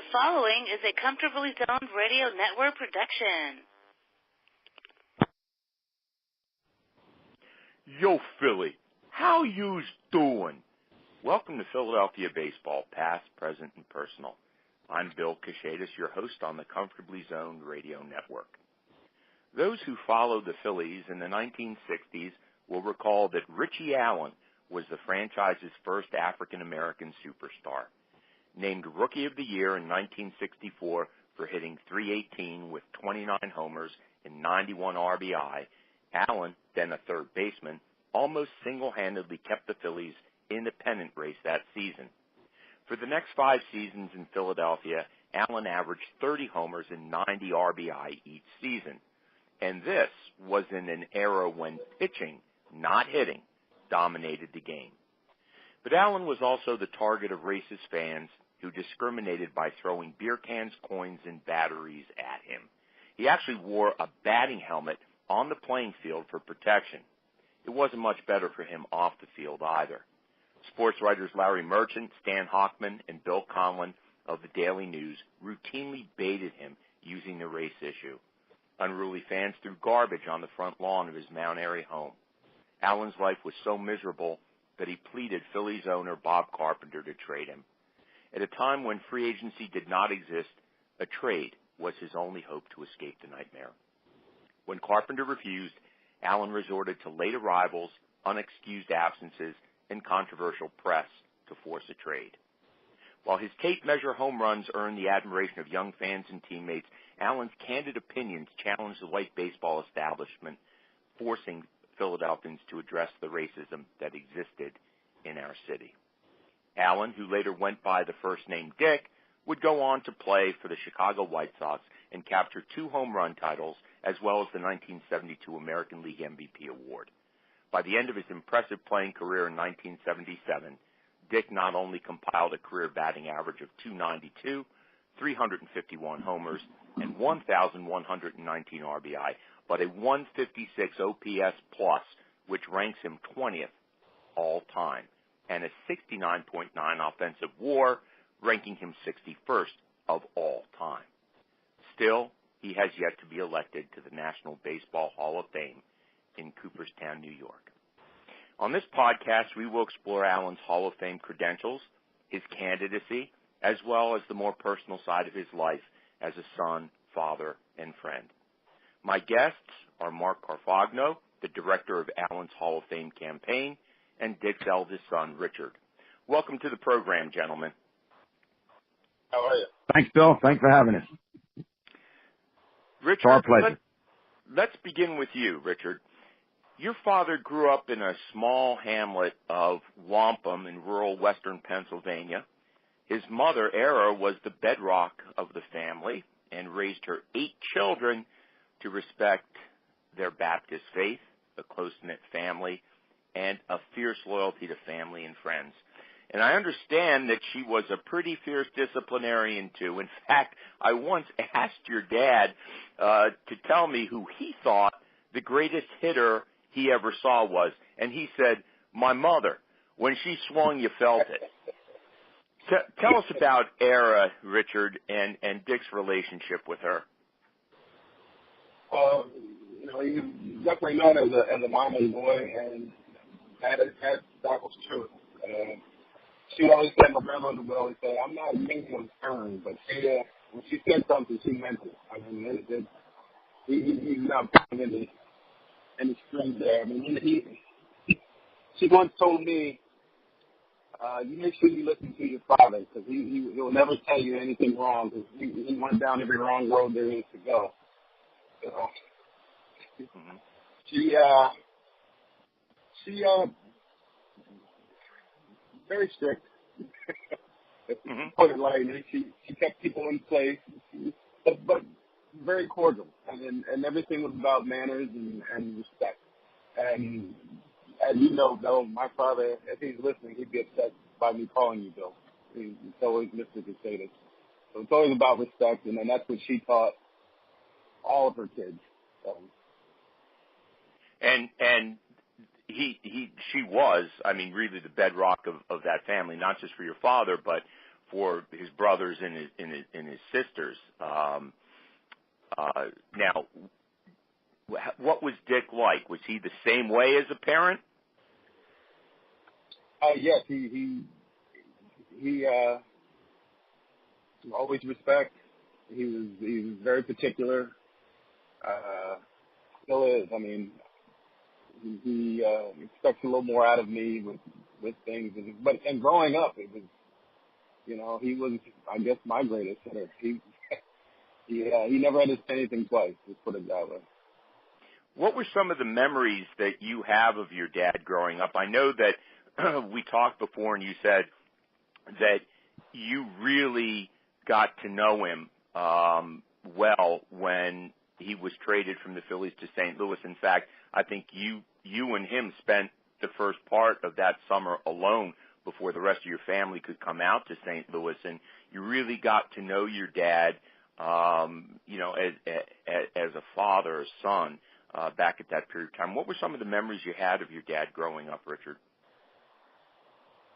The following is a Comfortably Zoned Radio Network production. Yo, Philly, how you's doing? Welcome to Philadelphia Baseball, past, present, and personal. I'm Bill Kashatus, your host on the Comfortably Zoned Radio Network. Those who followed the Phillies in the 1960s will recall that Richie Allen was the franchise's first African-American superstar. Named Rookie of the Year in 1964 for hitting .318 with 29 homers and 91 RBI, Allen, then a third baseman, almost single-handedly kept the Phillies in the pennant race that season. For the next 5 seasons in Philadelphia, Allen averaged 30 homers and 90 RBI each season. And this was in an era when pitching, not hitting, dominated the game. But Allen was also the target of racist fans who discriminated by throwing beer cans, coins, and batteries at him. He actually wore a batting helmet on the playing field for protection. It wasn't much better for him off the field either. Sports writers Larry Merchant, Stan Hochman, and Bill Conlon of the Daily News routinely baited him using the race issue. Unruly fans threw garbage on the front lawn of his Mount Airy home. Allen's life was so miserable that he pleaded Phillies owner Bob Carpenter to trade him. At a time when free agency did not exist, a trade was his only hope to escape the nightmare. When Carpenter refused, Allen resorted to late arrivals, unexcused absences, and controversial press to force a trade. While his tape measure home runs earned the admiration of young fans and teammates, Allen's candid opinions challenged the white baseball establishment, forcing Philadelphians to address the racism that existed in our city. Allen, who later went by the first name Dick, would go on to play for the Chicago White Sox and capture 2 home run titles, as well as the 1972 American League MVP award. By the end of his impressive playing career in 1977, Dick not only compiled a career batting average of .292, 351 homers, and 1,119 RBI, but a 156 OPS plus, which ranks him 20th all time, and a 69.9 offensive WAR, ranking him 61st of all time. Still, he has yet to be elected to the National Baseball Hall of Fame in Cooperstown, New York. On this podcast, we will explore Allen's Hall of Fame credentials, his candidacy, as well as the more personal side of his life as a son, father, and friend. My guests are Mark Carfagno, the director of Allen's Hall of Fame campaign, and Dick's eldest son, Richard. Welcome to the program, gentlemen. How are you? Thanks, Bill. Thanks for having us. Richard, it's our pleasure. Let's begin with you, Richard. Your father grew up in a small hamlet of Wampum in rural western Pennsylvania. His mother, Era, was the bedrock of the family and raised her 8 children to respect their Baptist faith, a close-knit family, and a fierce loyalty to family and friends. And I understand that she was a pretty fierce disciplinarian, too. In fact, I once asked your dad to tell me who he thought the greatest hitter he ever saw was, and he said, my mother. When she swung, you felt it. Tell us about Era, Richard, and Dick's relationship with her. He's definitely known as a mama's boy, and that was true. She always said, my grandmother would always say, I'm not making him turn, but when she said something, she meant it. I mean, he's not putting any strings there. I mean, she once told me, you make sure you listen to your father, because he'll never tell you anything wrong, because he went down every wrong road there is to go. So, she very strict. Put it lightly. She kept people in place, but very cordial, and everything was about manners and respect. And you know, Bill, my father, if he's listening, he'd be upset by me calling you Bill. He's always Mr. Kashatus. So it's always about respect, and that's what she taught all of her kids. So. And she was, I mean, really the bedrock of that family, not just for your father, but for his brothers and his sisters. Now, what was Dick like? Was he the same way as a parent? Yes, he always respect. He was very particular. Still is. I mean, he expects a little more out of me with things. But growing up, it was, he was, I guess, my greatest hitter. He never had to say anything twice. Let's put it that way. What were some of the memories that you have of your dad growing up? I know that we talked before, and you said that you really got to know him well when he was traded from the Phillies to St. Louis. In fact, I think you and him spent the first part of that summer alone before the rest of your family could come out to St. Louis, and you really got to know your dad, as a father or son back at that period of time. What were some of the memories you had of your dad growing up, Richard?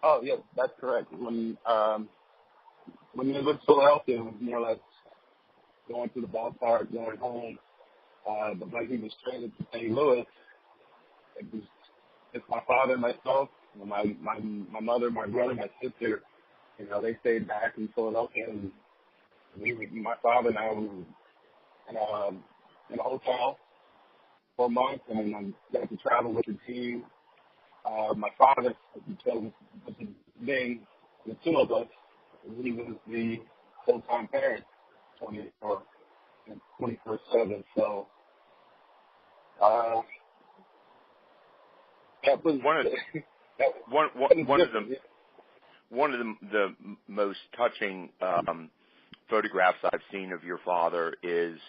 Oh, yeah, that's correct. When we lived in Philadelphia, it was more or less going to the ballpark, going home. But like he was traded to St. Louis, it's my father and myself, my mother, my brother, my sister. They stayed back in Philadelphia, and my father and I were in a hotel for a month, and I got to travel with the team. My father, with the being the two of us, he was the full-time parent, 24/7. So that was one of the most touching photographs I've seen of your father is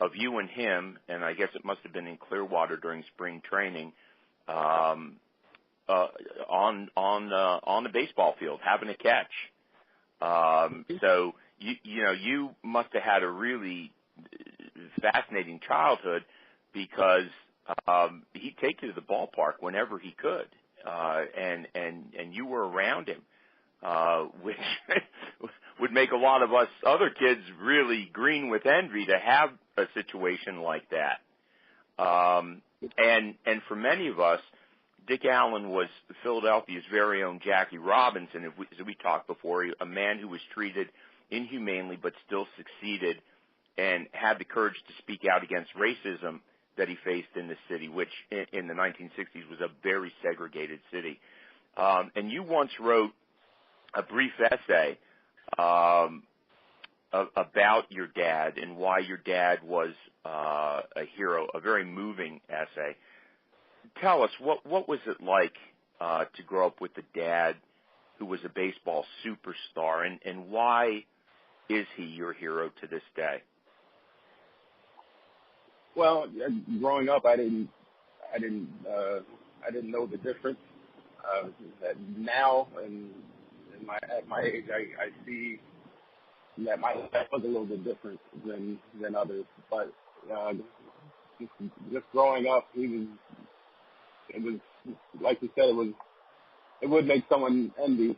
of you and him, and I guess it must have been in Clearwater during spring training, on the baseball field having a catch. So you must have had a really fascinating childhood because he'd take you to the ballpark whenever he could, and you were around him, which would make a lot of us other kids really green with envy to have a situation like that. And for many of us, Dick Allen was Philadelphia's very own Jackie Robinson, as we talked before, a man who was treated inhumanely but still succeeded and had the courage to speak out against racism that he faced in the city, which in the 1960s was a very segregated city. And you once wrote a brief essay about your dad and why your dad was a hero, a very moving essay. Tell us, what was it like to grow up with a dad who was a baseball superstar, and why is he your hero to this day? Well, growing up, I didn't know the difference. Now, at my age, I see that my life was a little bit different than others. But just growing up, it was like you said, it would make someone envy.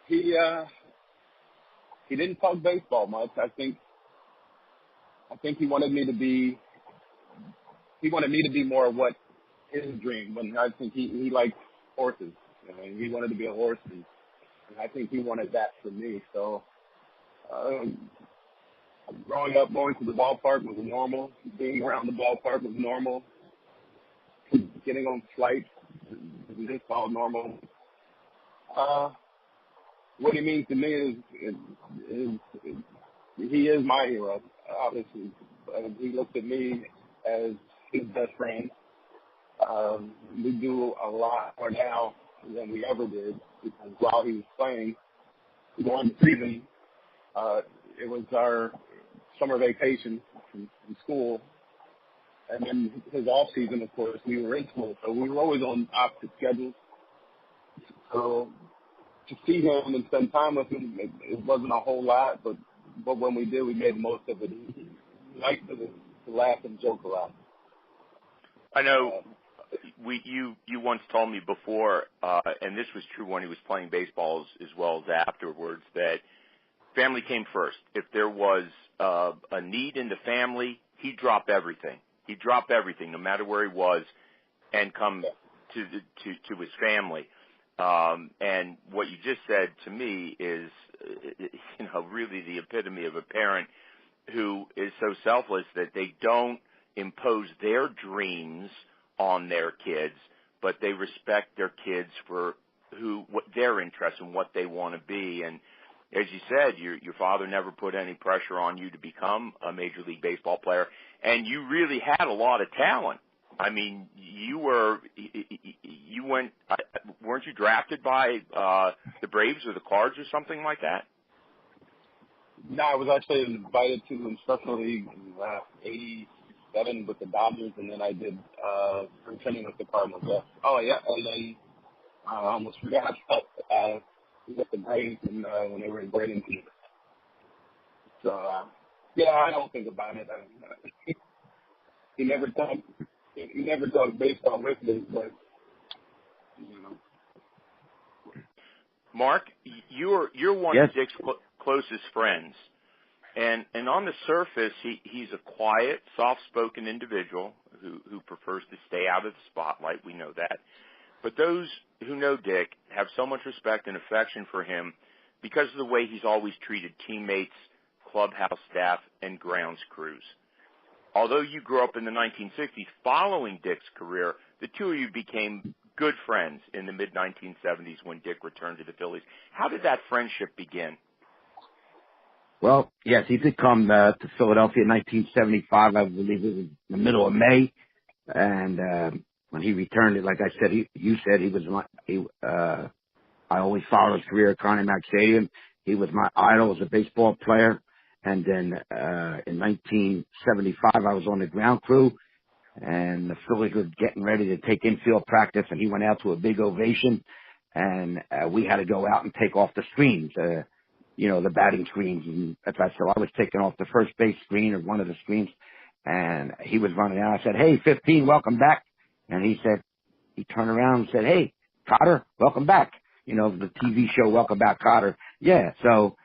He didn't talk baseball much. I think he wanted me to be more of what his dream. When I think he liked horses. He wanted to be a horse, and I think he wanted that for me. So growing up, going to the ballpark was normal. Being around the ballpark was normal. Getting on flights was just all normal. What he means to me is he is my hero, obviously. He looked at me as his best friend. We do a lot more now than we ever did because while he was playing, during the season, it was our summer vacation from school. And then his off season, of course, we were in school, so we were always on opposite schedules. So to see him and spend time with him, it wasn't a whole lot, but when we did, we made the most of it. He liked to laugh and joke a lot. I know you once told me before, and this was true when he was playing baseball as well as afterwards, that family came first. If there was a need in the family, he'd drop everything. He'd drop everything, no matter where he was, and come to his family. And what you just said to me is, really the epitome of a parent who is so selfless that they don't impose their dreams on their kids, but they respect their kids for what their interests and what they want to be. And as you said, your father never put any pressure on you to become a Major League Baseball player, and you really had a lot of talent. I mean, weren't you drafted by the Braves or the Cards or something like that? No, I was actually invited to the Instructional League in 87 with the Dodgers, and then I did spring training with the Cardinals. Yeah. Oh, yeah, and then I almost forgot with the Braves and when they were in Bradenton. So, I don't think about it. He never talked baseball with me, but, Mark, you're one Yes. of Dick's closest friends, and on the surface, he's a quiet, soft-spoken individual who prefers to stay out of the spotlight. We know that. But those who know Dick have so much respect and affection for him because of the way he's always treated teammates, clubhouse staff, and grounds crews. Although you grew up in the 1960s following Dick's career, the two of you became good friends in the mid-1970s when Dick returned to the Phillies. How did that friendship begin? Well, yes, he did come to Philadelphia in 1975. I believe it was in the middle of May. And when he returned, like I said, I always followed his career at Connie Mack Stadium. He was my idol as a baseball player. And then in 1975, I was on the ground crew, and the Phillies were getting ready to take infield practice, and he went out to a big ovation, and we had to go out and take off the screens, the batting screens. And so I was taking off the first base screen or one of the screens, and he was running out. I said, "Hey, 15, welcome back." And he turned around and said, "Hey, Cotter, welcome back." The TV show Welcome Back, Cotter. Yeah, so...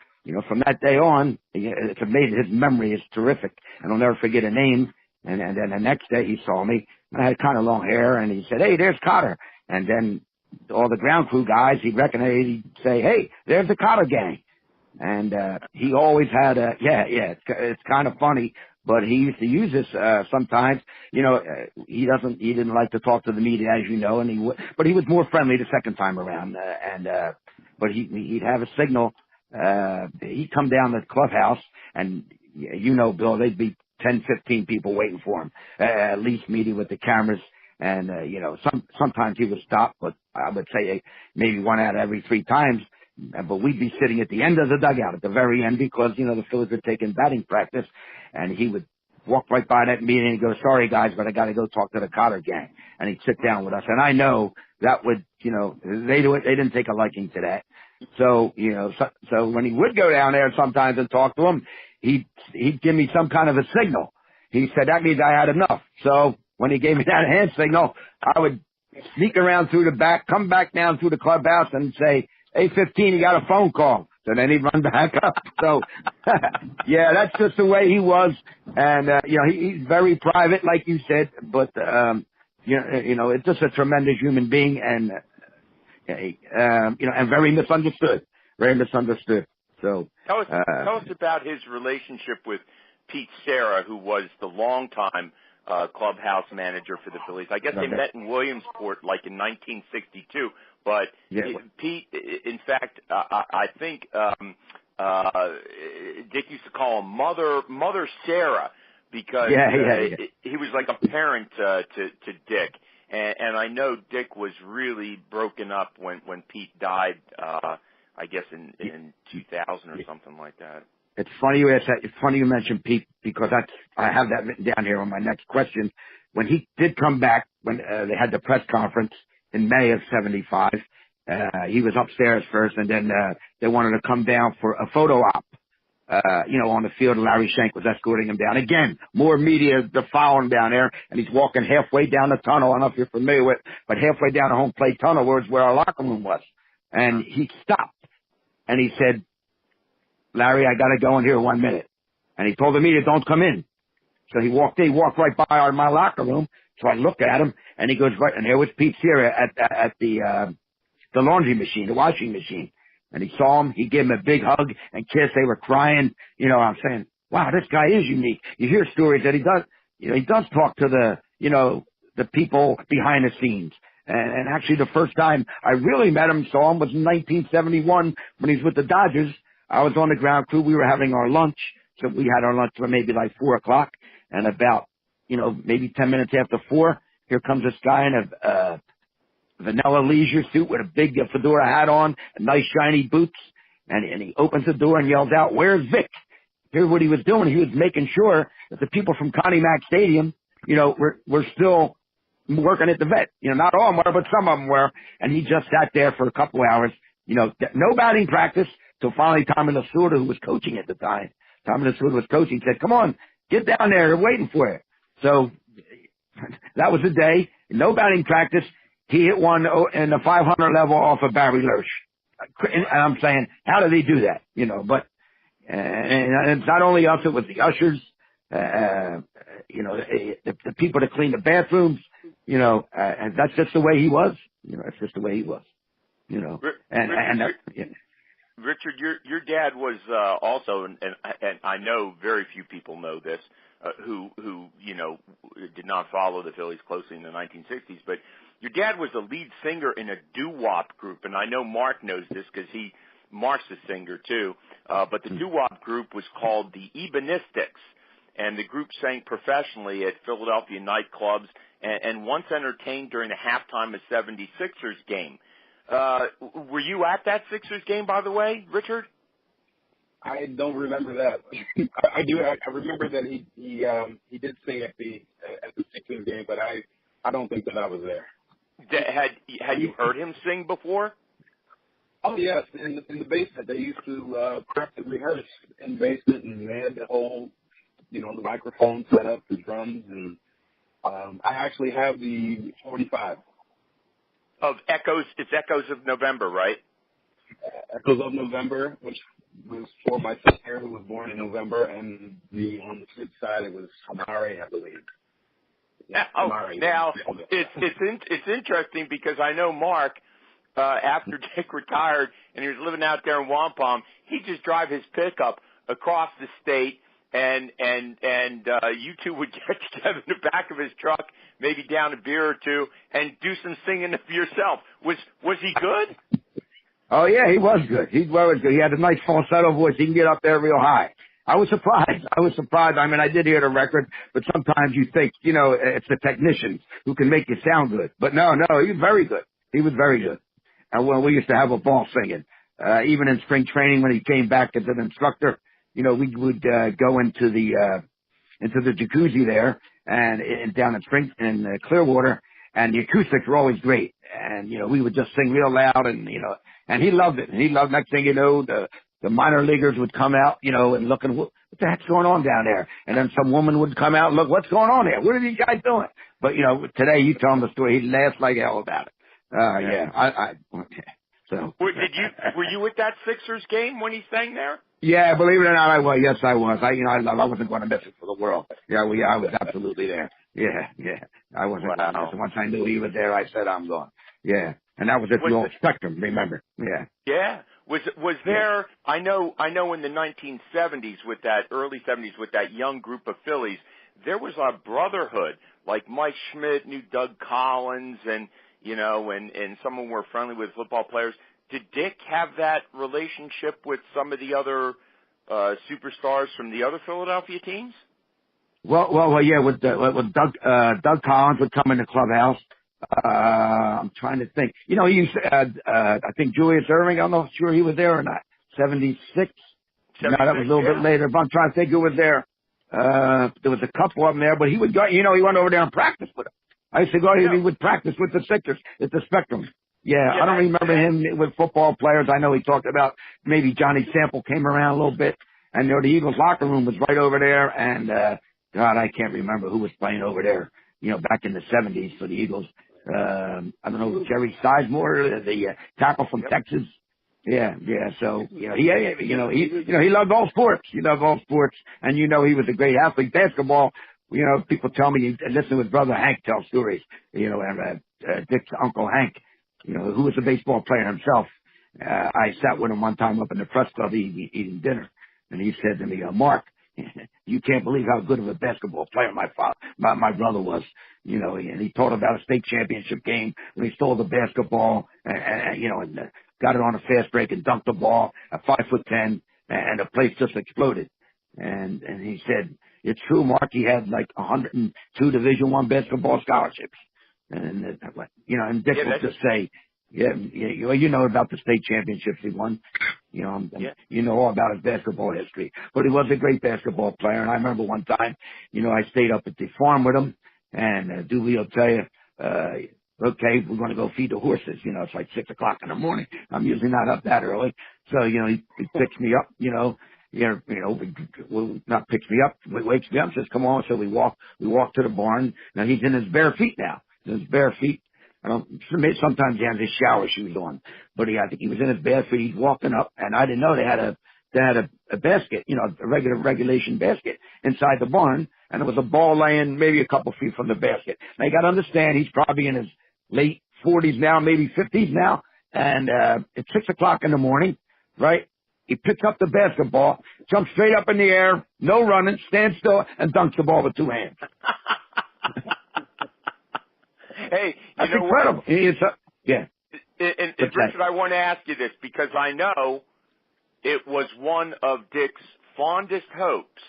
from that day on, it's amazing. His memory is terrific, and I'll never forget a name. And then the next day he saw me. I had kind of long hair, and he said, "Hey, there's Cotter." And then all the ground crew guys, he'd recognize, he'd say, "Hey, there's the Cotter gang." And he always had it's kind of funny, but he used to use this sometimes. He didn't like to talk to the media, as you know, but he was more friendly the second time around. But he'd have a signal. He'd come down to the clubhouse, and Bill, they'd be 10, 15 people waiting for him, at least meeting with the cameras. And, sometimes he would stop, but I would say maybe one out of every 3 times. But we'd be sitting at the end of the dugout at the very end because, the Phillies were taking batting practice, and he would walk right by that meeting and go, "Sorry guys, but I got to go talk to the Cotter gang." And he'd sit down with us. And I know that would, they didn't take a liking to that. So, so when he would go down there sometimes and talk to him, he'd give me some kind of a signal. He said that means I had enough. So when he gave me that hand signal, I would sneak around through the back, come back down through the clubhouse and say, "Hey, 15, you got a phone call." So then he'd run back up. So, yeah, that's just the way he was. And, he's very private, like you said, but, it's just a tremendous human being and, and very misunderstood. So, tell us about his relationship with Pete Serra, who was the longtime clubhouse manager for the Phillies. I guess they met in Williamsport like in 1962. But Pete, in fact, I think Dick used to call him Mother Sarah because he was like a parent to Dick. And I know Dick was really broken up when Pete died, I guess in 2000 or something like that. It's funny you asked that. It's funny you mentioned Pete because I have that written down here on my next question. When he did come back, when they had the press conference in May of 75, he was upstairs first, and then they wanted to come down for a photo op on the field, and Larry Shank was escorting him down. Again, more media to follow him down there, and he's walking halfway down the tunnel. I don't know if you're familiar with, but halfway down the home plate tunnel where our locker room was. And he stopped, and he said, Larry, I got to go in here 1 minute. And he told the media, don't come in. So he walked right by my locker room. So I look at him, and he goes right, and there was Pete Sierra at the laundry machine, the washing machine. And he saw him. He gave him a big hug and kiss. They were crying. I'm saying, wow, this guy is unique. You hear stories that he does, he does talk to the people behind the scenes. And actually the first time I really met him, saw him, was in 1971 when he was with the Dodgers. I was on the ground crew. We were having our lunch. So we had our lunch for maybe like 4 o'clock, and about, maybe 10 minutes after 4, here comes this guy in a vanilla leisure suit with a big fedora hat on, and nice shiny boots, and he opens the door and yells out, "Where's Vic?" Here's what he was doing. He was making sure that the people from Connie Mack Stadium, were still working at the vet. Not all of them were, but some of them were. And he just sat there for a couple hours, no batting practice, till finally Tommy Lasorda, who was coaching at the time, said, "Come on, get down there. They're waiting for you." So that was the day. No batting practice. He hit one in the 500 level off of Barry Lurch. And I'm saying, how do they do that? But and it's not only us, it was the ushers, the people that clean the bathrooms, and that's just the way he was. That's just the way he was. Richard, your dad was also, and I know very few people know this, who did not follow the Phillies closely in the 1960s, but your dad was a lead singer in a doo-wop group, and I know Mark knows this because Mark's a singer too, but the doo-wop group was called the Ebonistics, and the group sang professionally at Philadelphia nightclubs and once entertained during the halftime of 76ers game. Were you at that Sixers game, by the way, Richard? I don't remember that. I do. I remember that he did sing at the Sixers game, but I don't think that I was there. Had you heard him sing before? Oh yes, in the basement. They used to practice, rehearse in the basement, and they had the whole, the microphone set up, the drums, and I actually have the 45 of Echoes. It's Echoes of November, right? Echoes of November, which was for my sister who was born in November, and on the flip side it was Hamare, I believe. Yeah, now it's interesting because I know Mark, after Dick retired and he was living out there in Wampum, he'd just drive his pickup across the state, and you two would get together in the back of his truck, maybe down a beer or two, and do some singing of yourself. Was he good? Oh yeah, he was good. He was good. He had a nice falsetto voice. He can get up there real high. I was surprised. I mean, I did hear the record, but sometimes you think, it's the technicians who can make you sound good. But no, he was very good. He was very good. And we used to have a ball singing. Even in spring training when he came back as an instructor, we would go into the jacuzzi there and down in Clearwater, and the acoustics were always great. And, we would just sing real loud, and he loved it. And he loved, next thing you know, the minor leaguers would come out, and looking, what the heck's going on down there? And then some woman would come out and look, what's going on here? What are these guys doing? But, today you tell him the story, he laughs like hell about it. So. Were you at that Sixers game when he sang there? Yeah, believe it or not, I was. Yes, I was. I wasn't going to miss it for the world. Yeah, I was absolutely there. Yeah. I wasn't going to miss it. Once I knew he was there, I said, I'm going. Yeah. And that was at the old Spectrum, remember? Yeah. Yeah. Was there, I know in the 1970s early 70s with that young group of Phillies, there was a brotherhood, like Mike Schmidt knew Doug Collins and some of them were friendly with football players. Did Dick have that relationship with some of the other superstars from the other Philadelphia teams? Well, yeah, with Doug Collins would come in the clubhouse. I'm trying to think. He used I think Julius Erving, I'm not sure he was there or not. 76? No, that was a little bit later, but I'm trying to think who was there. There was a couple of them there, but he would go, he went over there and practice with them. I used to go, he would practice with the Sixers at the Spectrum. Yeah, I don't remember him with football players. I know he talked about maybe Johnny Sample came around a little bit. And, the Eagles locker room was right over there. And, God, I can't remember who was playing over there, back in the 70s for the Eagles. I don't know, Jerry Sizemore, the tackle from Texas. Yeah. So, he loved all sports. He loved all sports. And, he was a great athlete. Basketball, people tell me, and listen to his brother Hank tell stories, and, Dick's Uncle Hank, who was a baseball player himself. I sat with him one time up in the press club eating dinner. And he said to me, Mark, you can't believe how good of a basketball player my brother was, and he told about a state championship game when he stole the basketball and got it on a fast break and dunked the ball at 5'10", and the place just exploded. And he said, it's true, Mark, he had like 102 Division I basketball scholarships. And Dick will just say, you know about the state championships he won. You know all about his basketball history. But he was a great basketball player. And I remember one time, I stayed up at the farm with him, and Dooley will tell you, okay, we're going to go feed the horses. It's like 6 o'clock in the morning. I'm usually not up that early. So, he picks me up, well, not picks me up, wakes me up, says, come on. So we walk to the barn. Now he's in his bare feet now. In his bare feet. Sometimes he has his shower shoes on, but I think he was in his bare feet. He's walking up, and I didn't know they had a basket, a regulation basket inside the barn, and there was a ball laying maybe a couple feet from the basket. Now you got to understand, he's probably in his late 40s now, maybe 50s now, and it's 6 o'clock in the morning, right? He picks up the basketball, jumps straight up in the air, no running, stands still, and dunks the ball with two hands. Hey, that's incredible. And Richard, I want to ask you this because I know it was one of Dick's fondest hopes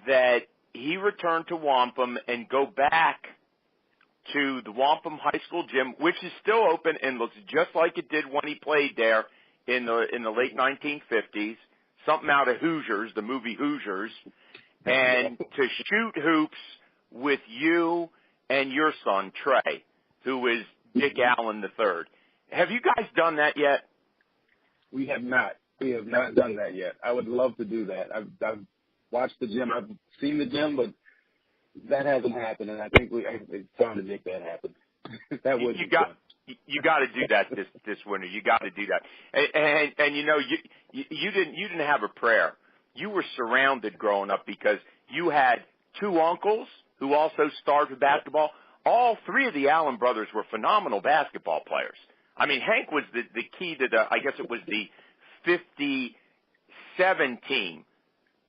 that he returned to Wampum and go back to the Wampum High School gym, which is still open and looks just like it did when he played there in the late 1950s. Something out of Hoosiers, the movie Hoosiers, and to shoot hoops with you and your son, Trey, who is Dick Allen III. Have you guys done that yet? We have not. We have not done that yet. I would love to do that. I've watched the gym. I've seen the gym, but that hasn't happened, and I think it's time to make that happen. That would you got to do that this winter. You got to do that. And you didn't have a prayer. You were surrounded growing up because you had two uncles who also starred with basketball. All three of the Allen brothers were phenomenal basketball players. I mean, Hank was the key to I guess it was the 57 team,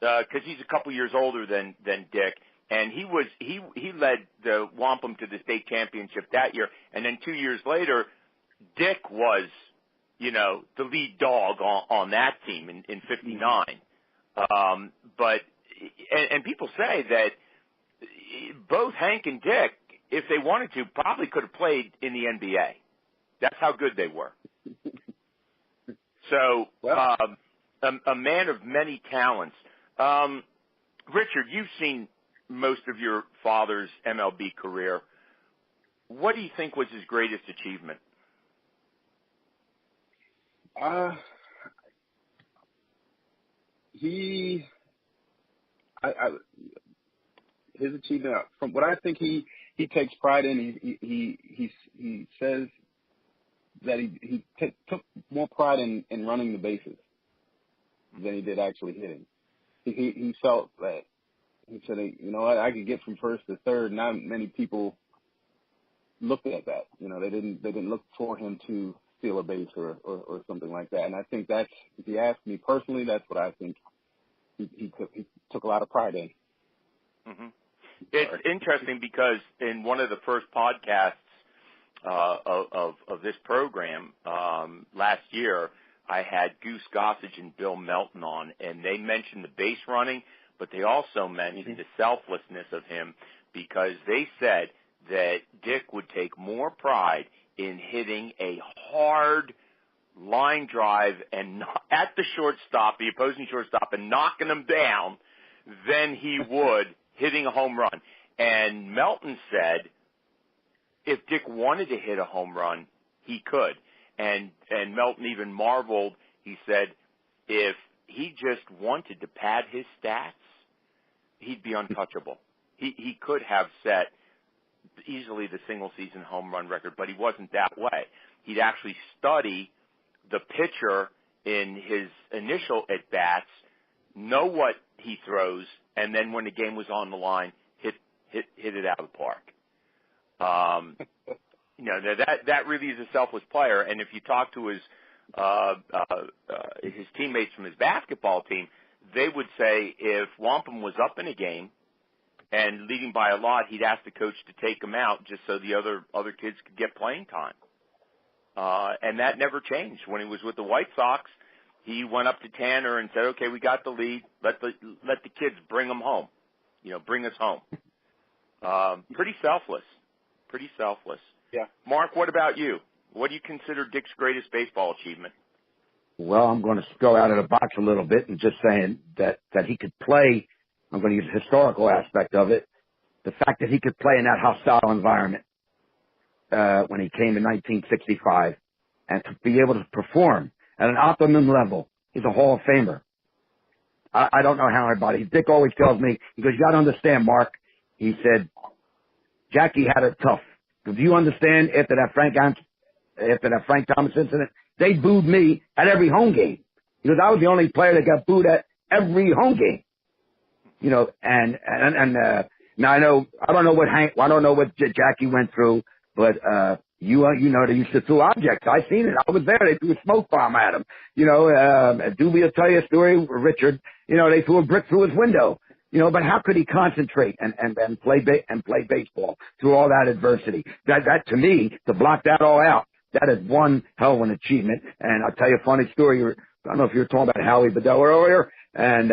because he's a couple years older than Dick. And he led the Wampum to the state championship that year. And then 2 years later, Dick was, the lead dog on that team in 59. But people say that both Hank and Dick, if they wanted to, probably could have played in the NBA. That's how good they were. So, a man of many talents. Richard, you've seen most of your father's MLB career. What do you think was his greatest achievement? His achievement, from what I think he takes pride in, he says that he took more pride in running the bases than he did actually hitting. He felt that, he said, I could get from first to third. Not many people looked at that. They didn't look for him to steal a base or something like that. And I think that's, if you ask me personally, that's what I think he took a lot of pride in. Mm-hmm. It's interesting because in one of the first podcasts of this program last year, I had Goose Gossage and Bill Melton on, and they mentioned the base running, but they also mentioned the selflessness of him because they said that Dick would take more pride in hitting a hard line drive and at the shortstop, the opposing shortstop, and knocking him down than he would hitting a home run. And Melton said if Dick wanted to hit a home run, he could. And Melton even marveled. He said if he just wanted to pad his stats, he'd be untouchable. He could have set easily the single-season home run record, but he wasn't that way. He'd actually study the pitcher in his initial at-bats, know what he throws, and then when the game was on the line, hit it out of the park. That really is a selfless player. And if you talk to his teammates from his basketball team, they would say if Wampum was up in a game and leading by a lot, he'd ask the coach to take him out just so the other kids could get playing time. And that never changed. When he was with the White Sox, he went up to Tanner and said, "Okay, we got the lead. Let the kids bring them home. Bring us home." Pretty selfless. Yeah. Mark, what about you? What do you consider Dick's greatest baseball achievement? Well, I'm going to go out of the box a little bit and just saying that he could play. I'm going to use the historical aspect of it. The fact that he could play in that hostile environment when he came in 1965 and to be able to perform at an optimum level. He's a Hall of Famer. I don't know how anybody. Dick always tells me, he goes, "You got to understand, Mark." He said, "Jackie had it tough. Do you understand after that Frank Thomas incident, they booed me at every home game. Because I was the only player that got booed at every home game." And now I don't know what Jackie went through, but they used to throw objects. I seen it. I was there. They threw a smoke bomb at him. Doobie will tell you a story, Richard. They threw a brick through his window. But how could he concentrate and play baseball through all that adversity? That to me, to block that all out, that is one hell of an achievement. And I'll tell you a funny story. I don't know if you were talking about Howie Bedell earlier, and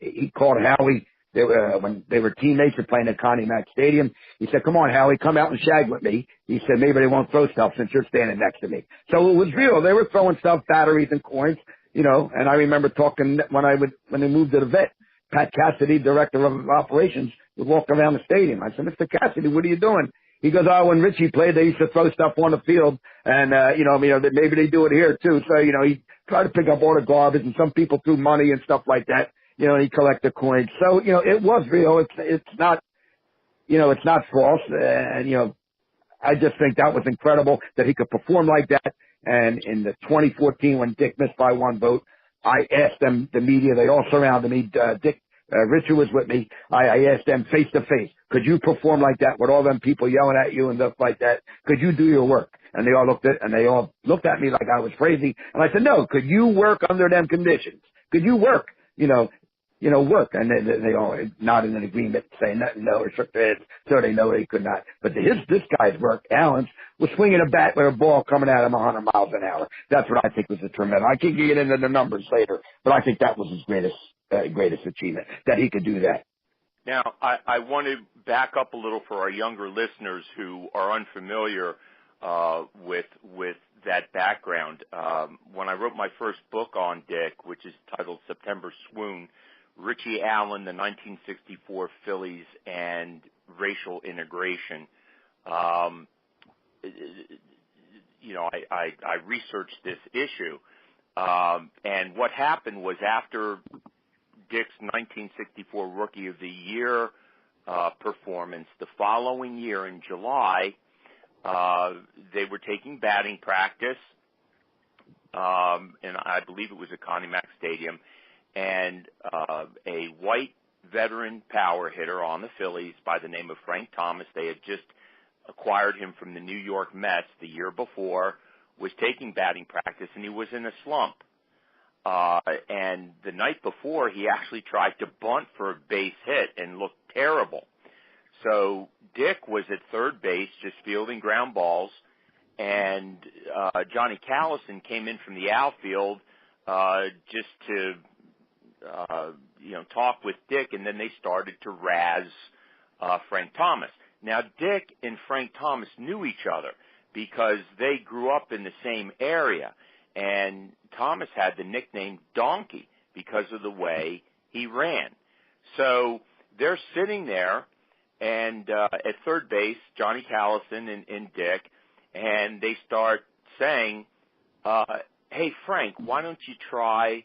he called Howie. When they were teammates, were playing at Connie Mack Stadium. He said, "Come on, Howie, come out and shag with me." He said, "Maybe they won't throw stuff since you're standing next to me." So it was real. They were throwing stuff, batteries and coins, And I remember talking when they moved to the vet. Pat Cassidy, director of operations, would walk around the stadium. I said, "Mr. Cassidy, what are you doing?" He goes, "Oh, when Richie played, they used to throw stuff on the field, and maybe they do it here too." So he tried to pick up all the garbage, and some people threw money and stuff like that. He collected coins. So it was real. It's not false. And I just think that was incredible that he could perform like that. And in the 2014, when Dick missed by one vote, I asked them, the media, they all surrounded me. Richard was with me. I asked them face to face, "Could you perform like that with all them people yelling at you and stuff like that? Could you do your work?" And they all looked at me like I was crazy. And I said, "No, could you work under them conditions? Could you work? Work?" And they all nodded in agreement, saying no, or shook their heads, so they know they could not. But this guy's work, Allen's, was swinging a bat with a ball coming at him 100 miles an hour. That's what I think was a tremendous. I can get into the numbers later, but I think that was his greatest achievement, that he could do that. Now, I want to back up a little for our younger listeners who are unfamiliar with that background. When I wrote my first book on Dick, which is titled September Swoon, Richie Allen, the 1964 Phillies, and Racial Integration, I researched this issue. And what happened was after Dick's 1964 Rookie of the Year performance, the following year in July, they were taking batting practice, and I believe it was at Connie Mack Stadium, and a white veteran power hitter on the Phillies by the name of Frank Thomas, they had just acquired him from the New York Mets the year before, was taking batting practice, and he was in a slump. And the night before, he actually tried to bunt for a base hit and looked terrible. So Dick was at third base just fielding ground balls, and Johnny Callison came in from the outfield just to talk with Dick, and then they started to razz Frank Thomas. Now, Dick and Frank Thomas knew each other because they grew up in the same area, and Thomas had the nickname Donkey because of the way he ran. So they're sitting there, and at third base, Johnny Callison and Dick, and they start saying, "Hey, Frank, why don't you try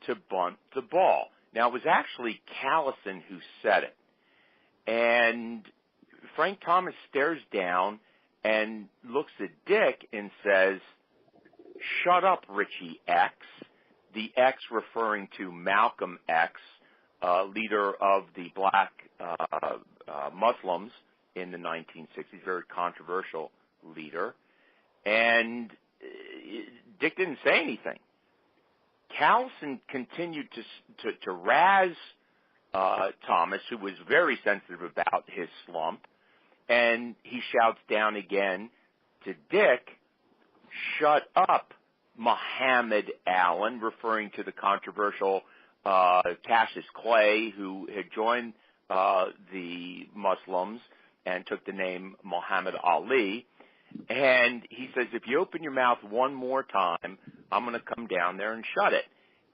to bunt the ball. Now, it was actually Callison who said it. And Frank Thomas stares down and looks at Dick and says, "Shut up, Richie X," the X referring to Malcolm X, leader of the black Muslims in the 1960s, very controversial leader. And Dick didn't say anything. Callison continued to razz Thomas, who was very sensitive about his slump, and he shouts down again to Dick, "Shut up, Muhammad Allen," referring to the controversial Cassius Clay, who had joined the Muslims and took the name Muhammad Ali. And he says, "If you open your mouth one more time, I'm going to come down there and shut it."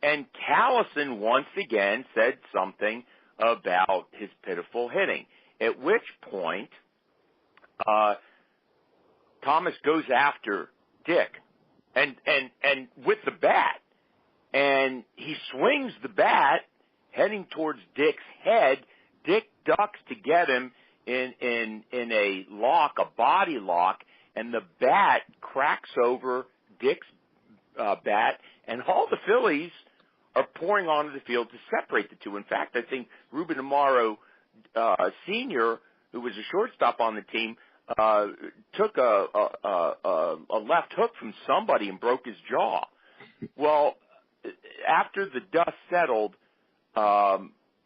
And Callison once again said something about his pitiful hitting, at which point Thomas goes after Dick and with the bat, and he swings the bat heading towards Dick's head. Dick ducks to get him in a lock, a body lock, and the bat cracks over Dick's bat, and all the Phillies are pouring onto the field to separate the two. In fact, I think Ruben Amaro Sr., who was a shortstop on the team, took a left hook from somebody and broke his jaw. Well, after the dust settled,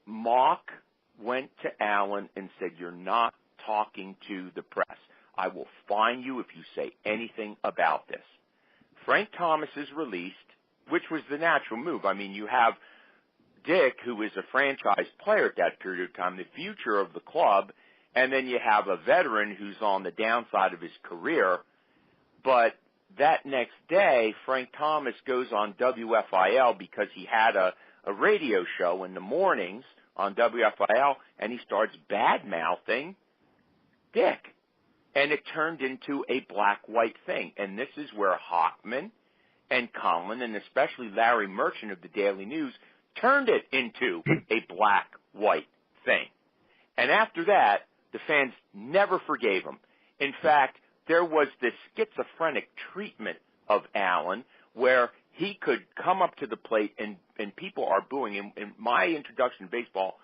Mock went to Allen and said, "You're not talking to the press. I will fine you if you say anything about this." Frank Thomas is released, which was the natural move. I mean, you have Dick, who is a franchise player at that period of time, the future of the club, and then you have a veteran who's on the downside of his career. But that next day, Frank Thomas goes on WFIL because he had a radio show in the mornings on WFIL, and he starts bad-mouthing Dick. And it turned into a black-white thing. And this is where Hockman and Conlon, and especially Larry Merchant of the Daily News, turned it into a black-white thing. And after that, the fans never forgave him. In fact, there was this schizophrenic treatment of Allen where he could come up to the plate and people are booing him. And my introduction to baseball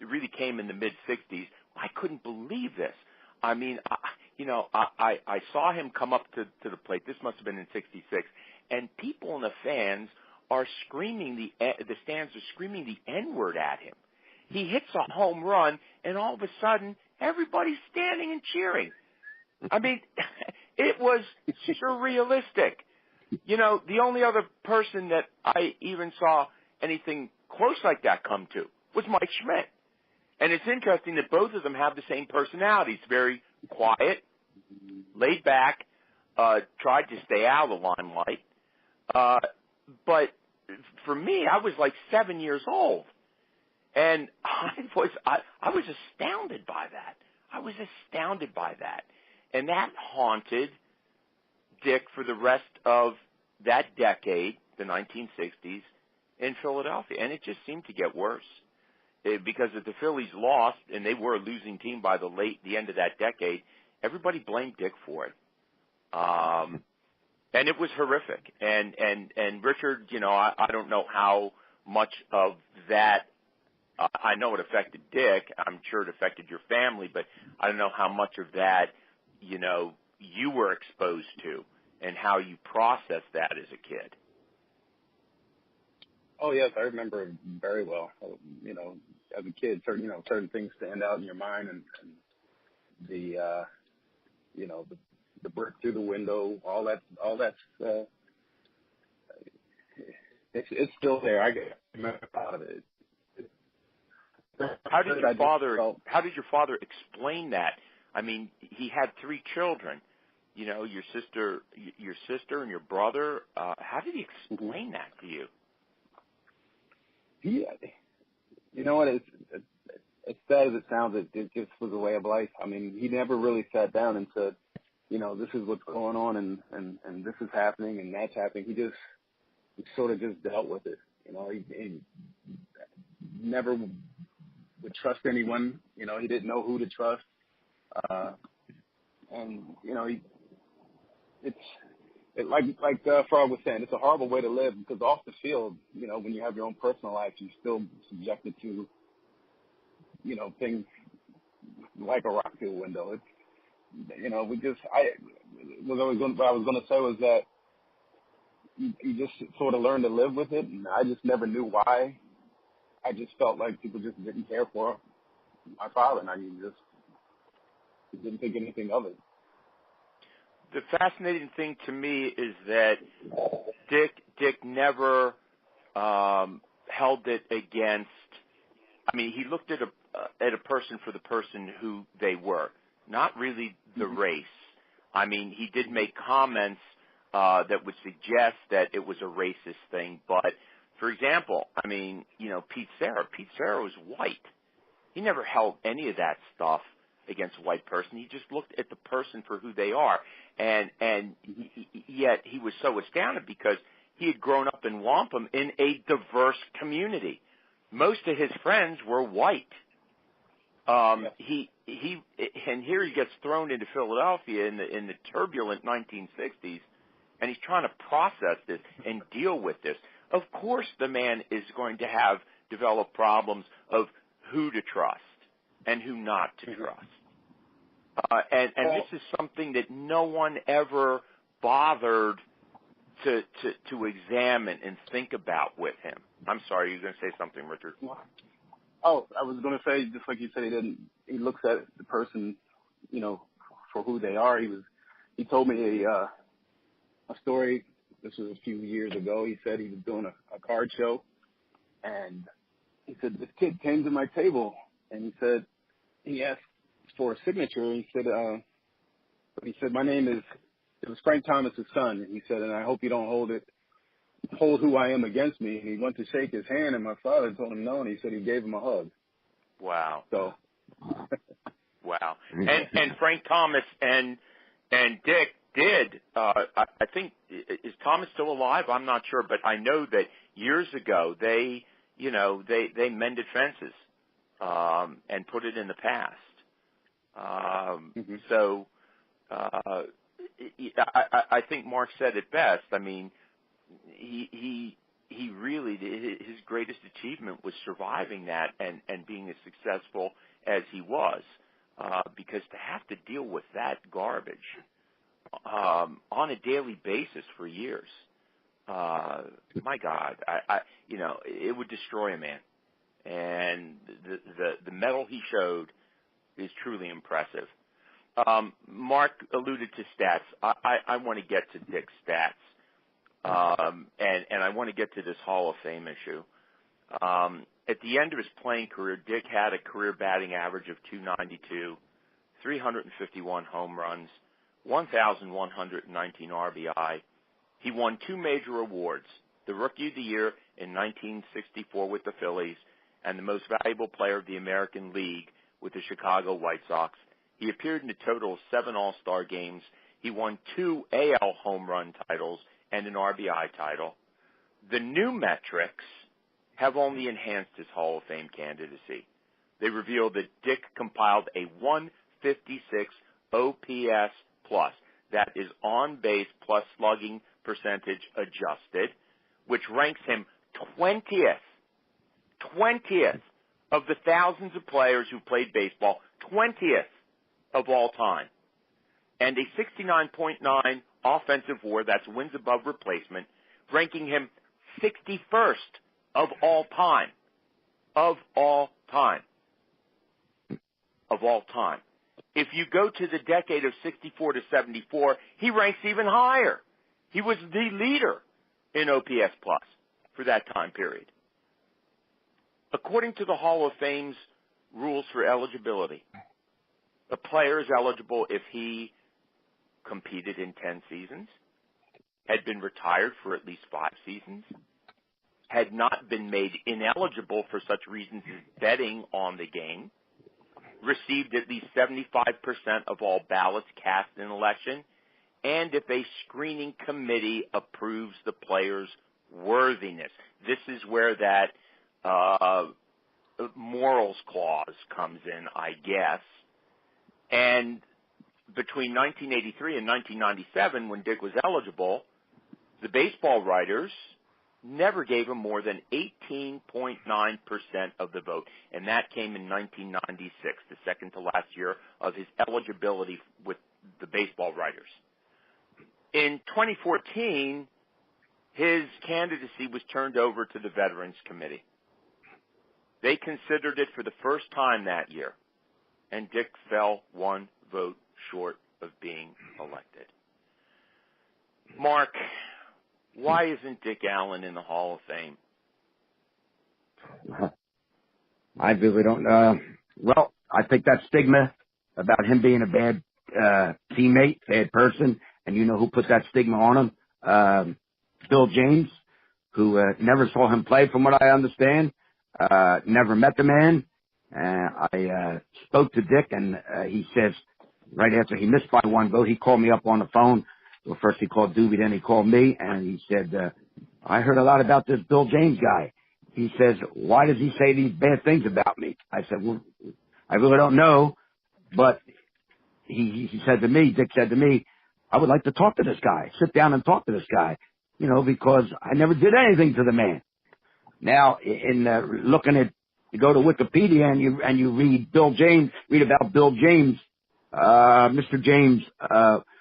really came in the mid-'60s. I couldn't believe this. I mean, I saw him come up to the plate. This must have been in '66, and people and the fans are screaming the stands are screaming the N-word at him. He hits a home run, and all of a sudden, everybody's standing and cheering. I mean, it was surrealistic. You know, the only other person that I even saw anything close like that come to was Mike Schmidt. And it's interesting that both of them have the same personalities, very quiet, laid back, tried to stay out of the limelight. But for me, I was like 7 years old. And I was astounded by that. I was astounded by that. And that haunted Dick for the rest of that decade, the 1960s, in Philadelphia. And it just seemed to get worse. Because if the Phillies lost, and they were a losing team by the end of that decade, everybody blamed Dick for it. And it was horrific. And Richard, you know, I don't know how much of that, I know it affected Dick. I'm sure it affected your family, but I don't know how much of that, you know, you were exposed to and how you processed that as a kid. Oh, yes, I remember very well. You know, as a kid, certain things stand out in your mind, and the brick through the window, all that's it's still there. I remember a lot of it. How did your father explain that? I mean, he had 3 children. You know, your sister, and your brother. How did he explain that to you? You know what? As sad as it sounds, it just was a way of life. I mean, he never really sat down and said, you know, this is what's going on and this is happening and that's happening. sort of just dealt with it. You know, he never would trust anyone. You know, he didn't know who to trust. And, you know, like Frog was saying, it's a horrible way to live because off the field, you know, when you have your own personal life, you're still subjected to, you know, things like a rock field window. It's, you know, what I was going to say was that you just sort of learn to live with it, and I just never knew why. I just felt like people just didn't care for my father, and I just didn't think anything of it. The fascinating thing to me is that Dick never held it against. I mean, he looked at a person for the person who they were, not really the race. I mean, he did make comments that would suggest that it was a racist thing. But, for example, I mean, you know, Pete Serra was white. He never held any of that stuff against a white person. He just looked at the person for who they are. And yet he was so astounded because he had grown up in Wampum in a diverse community. Most of his friends were white. And here he gets thrown into Philadelphia in the turbulent 1960s, and he's trying to process this and deal with this. Of course, the man is going to have developed problems of who to trust and who not to trust. And this is something that no one ever bothered to examine and think about with him. I'm sorry, you were going to say something, Richard. Oh, I was going to say, just like you said, he looks at the person, you know, for who they are. He told me a story. This was a few years ago. He said he was doing a card show, and he said this kid came to my table, and he asked for a signature. And he said my name is. It was Frank Thomas's son, and he said, and I hope you don't hold who I am against me. And he went to shake his hand, and my father told him no, and he said he gave him a hug. Wow. So. Wow. And Frank Thomas and Dick did. I think, is Thomas still alive? I'm not sure, but I know that years ago they mended fences and put it in the past. So I think Mark said it best. I mean, he really, his greatest achievement was surviving that and being as successful as he was, because to have to deal with that garbage on a daily basis for years, my God, it would destroy a man. And the mettle he showed is truly impressive. Mark alluded to stats. I want to get to Dick's stats. And I want to get to this Hall of Fame issue. At the end of his playing career, Dick had a career batting average of .292, 351 home runs, 1,119 RBI. He won two major awards, the Rookie of the Year in 1964 with the Phillies and the Most Valuable Player of the American League with the Chicago White Sox. He appeared in a total of 7 All-Star games. He won 2 AL home run titles and an RBI title. The new metrics have only enhanced his Hall of Fame candidacy. They revealed that Dick compiled a 156 OPS plus, that is on base plus slugging percentage adjusted, which ranks him 20th of the thousands of players who played baseball, 20th of all time. And a 69.9 offensive WAR, that's wins above replacement, ranking him 61st of all time. Of all time. If you go to the decade of 64 to 74, he ranks even higher. He was the leader in OPS plus for that time period. According to the Hall of Fame's rules for eligibility, a player is eligible if he competed in 10 seasons, had been retired for at least 5 seasons, had not been made ineligible for such reasons as betting on the game, received at least 75% of all ballots cast in an election, and if a screening committee approves the player's worthiness. This is where that morals clause comes in, I guess. And between 1983 and 1997, when Dick was eligible, the baseball writers never gave him more than 18.9% of the vote, and that came in 1996, the second to last year of his eligibility with the baseball writers. In 2014, his candidacy was turned over to the Veterans Committee. They considered it for the first time that year, and Dick fell one vote short of being elected. Mark, why isn't Dick Allen in the Hall of Fame? I really don't know. Well, I think that stigma about him being a bad teammate, bad person, and you know who put that stigma on him? Bill James, who never saw him play from what I understand, never met the man. I spoke to Dick, and he says right after he missed by one vote, he called me up on the phone. Well, first he called Doobie, then he called me, and he said, I heard a lot about this Bill James guy. He says, why does he say these bad things about me? I said, well, I really don't know, but he said to me, Dick said to me, I would like to talk to this guy, sit down and talk to this guy, you know, because I never did anything to the man. Now, in looking at, you go to Wikipedia and you read about Bill James. Mr. James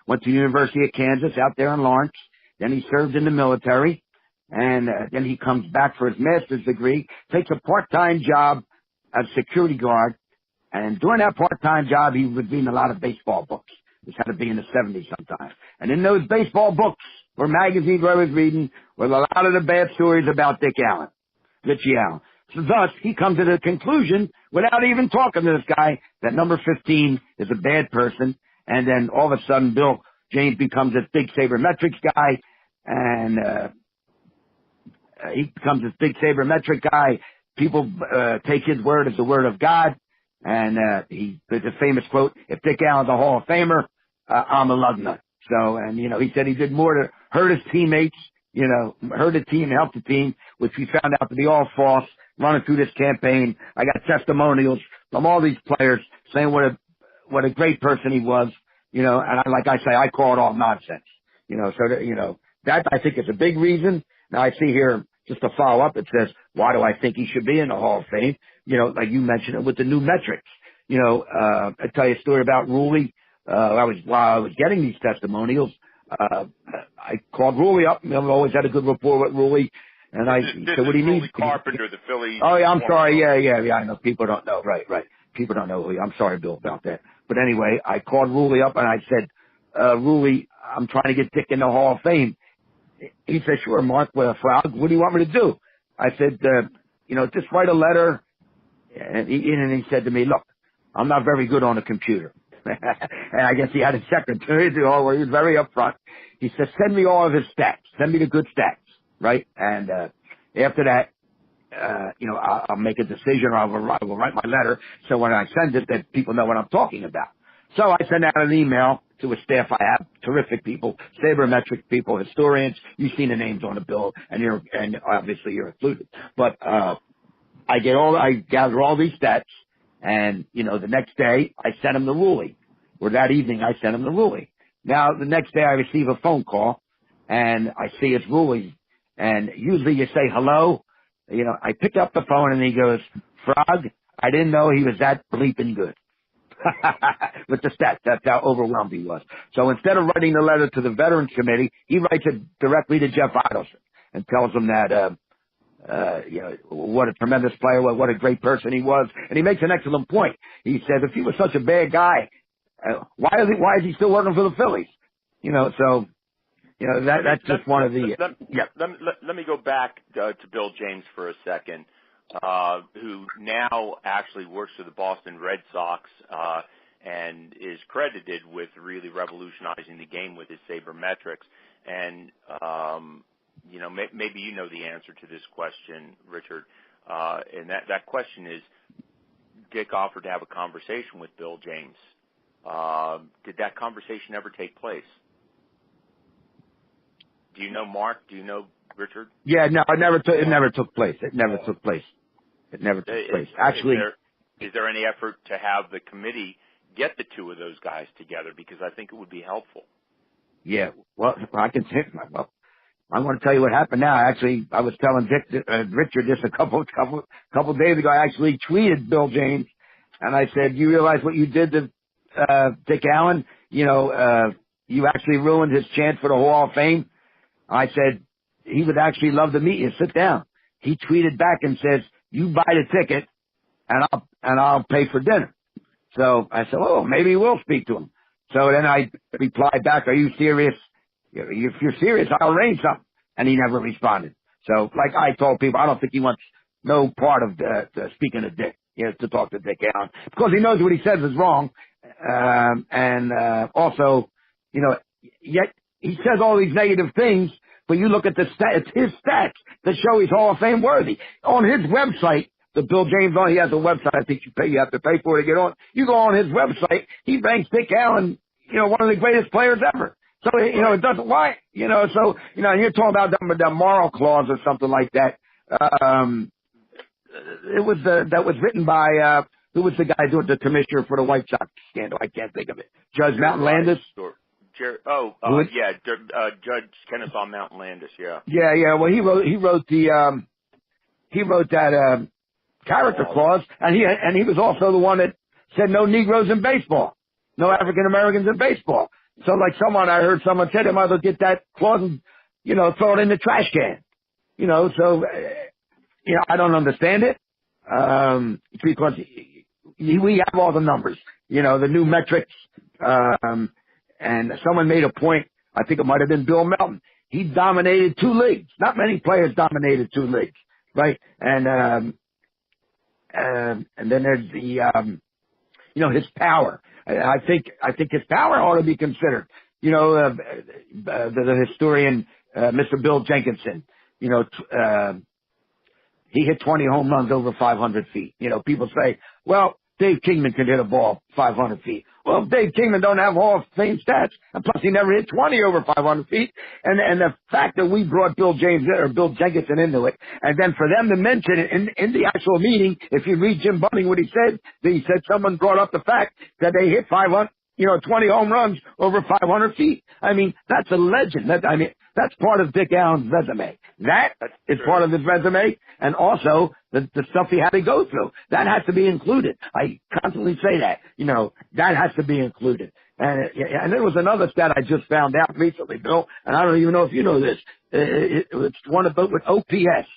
went to the University of Kansas out there in Lawrence. Then he served in the military, and then he comes back for his master's degree, takes a part-time job as security guard, and during that part-time job, he was reading a lot of baseball books. This had to be in the 70s sometimes. And in those baseball books or magazines I was reading were a lot of the bad stories about Dick Allen, Richie Allen. So thus, he comes to the conclusion, without even talking to this guy, that number 15 is a bad person. And then all of a sudden, Bill James becomes this big sabermetrics guy, and he becomes this big sabermetric guy. People take his word as the word of God. And he did the famous quote, if Dick Allen's a Hall of Famer, I'm a lug nut. So, and, you know, he said he did more to hurt his teammates, you know, hurt the team, help the team, which we found out to be all false. Running through this campaign, I got testimonials from all these players saying what a great person he was, you know, and like I say, I call it all nonsense, you know, so that, you know, that I think is a big reason. Now I see here, just to follow up, it says, why do I think he should be in the Hall of Fame? You know, like you mentioned it with the new metrics. You know, I tell you a story about Ruley. While I was getting these testimonials, I called Ruley up. I always had a good rapport with Ruley. And this so what do you need? Carpenter, the Philly. Oh, yeah, I'm sorry. Yeah. I know people don't know. Right. People don't know who. I'm sorry, Bill, about that. But anyway, I called Ruley up and I said, Ruley, I'm trying to get Dick in the Hall of Fame. He said, sure, Mark, Frog, what do you want me to do? I said, you know, just write a letter. And he said to me, look, I'm not very good on a computer. And I guess he had a secretary where he was very upfront. He said, send me all of his stats. Send me the good stats. Right? And after that, you know, I'll make a decision, or I will write my letter so when I send it that people know what I'm talking about. So I send out an email to a staff I have, terrific people, sabermetric people, historians. You've seen the names on the bill, and obviously you're included. But I gather all these stats, and, you know, the next day I send them to Ruley, or that evening I send them to Ruley. Now, the next day I receive a phone call, and I see it's Ruley. And usually you say hello. You know, I pick up the phone and he goes, Frog, I didn't know he was that bleeping good. With the stats, that's how overwhelmed he was. So instead of writing the letter to the Veterans Committee, he writes it directly to Jeff Idelson and tells him that, you know, what a tremendous player, what a great person he was. And he makes an excellent point. He says, if he was such a bad guy, why is he still working for the Phillies? You know, so, you know, that's just one of the... Let me go back to Bill James for a second, who now actually works for the Boston Red Sox and is credited with really revolutionizing the game with his sabermetrics. And, you know, maybe you know the answer to this question, Richard. And that question is, Dick offered to have a conversation with Bill James. Did that conversation ever take place? Do you know, Mark? Do you know Richard? Yeah, no, it never took place. It never took place. Actually, is there any effort to have the committee get the two of those guys together? Because I think it would be helpful. Yeah, well, I can say, well, I'm going to tell you what happened now. Actually, I was telling Richard this a couple days ago. I actually tweeted Bill James, and I said, "You realize what you did to Dick Allen? You actually ruined his chance for the Hall of Fame." I said, "He would actually love to meet you. Sit down." He tweeted back and says, "You buy the ticket, and I'll pay for dinner." So I said, "Oh, maybe we'll speak to him." So then I replied back, "Are you serious? If you're serious, I'll arrange something." And he never responded. So, like I told people, I don't think he wants no part of speaking to Dick, to talk to Dick Allen. Because he knows what he says is wrong. Also, yet he says all these negative things, but you look at his stats that show he's Hall of Fame worthy. On his website, the Bill James he has a website, I think you have to pay for it to get on. You go on his website, he ranks Dick Allen, one of the greatest players ever. So, it doesn't, why, so, you're talking about the moral clause or something like that. That was written by, who was the guy doing the commissioner for the White Sox scandal? I can't think of it. Judge Mountain Landis? Judge Kenneth on Mountain Landis, yeah. Yeah, well, he wrote that, character clause, and he was also the one that said no Negroes in baseball, no African Americans in baseball. So like I heard someone say they might as well get that clause and, throw it in the trash can. I don't understand it. Because we have all the numbers, the new metrics, and someone made a point, I think it might have been Bill Melton. He dominated 2 leagues. Not many players dominated 2 leagues, right? And then there's the, his power. I think his power ought to be considered. The historian, Mr. Bill Jenkinson, he hit 20 home runs over 500 feet. People say, well, Dave Kingman can hit a ball 500 feet. Well, Dave Kingman don't have Hall of Fame stats, and plus he never hit 20 over 500 feet. And the fact that we brought Bill Jenkinson into it, and then for them to mention it in the actual meeting, if you read Jim Bunning, what he said someone brought up the fact that they hit 20 home runs over 500 feet. I mean, that's a legend. That's part of Dick Allen's resume. That is part of his resume, and also the stuff he had to go through. That has to be included. I constantly say that. That has to be included. And there was another stat I just found out recently, Bill, and I don't even know if you know this. It's one about with OPS.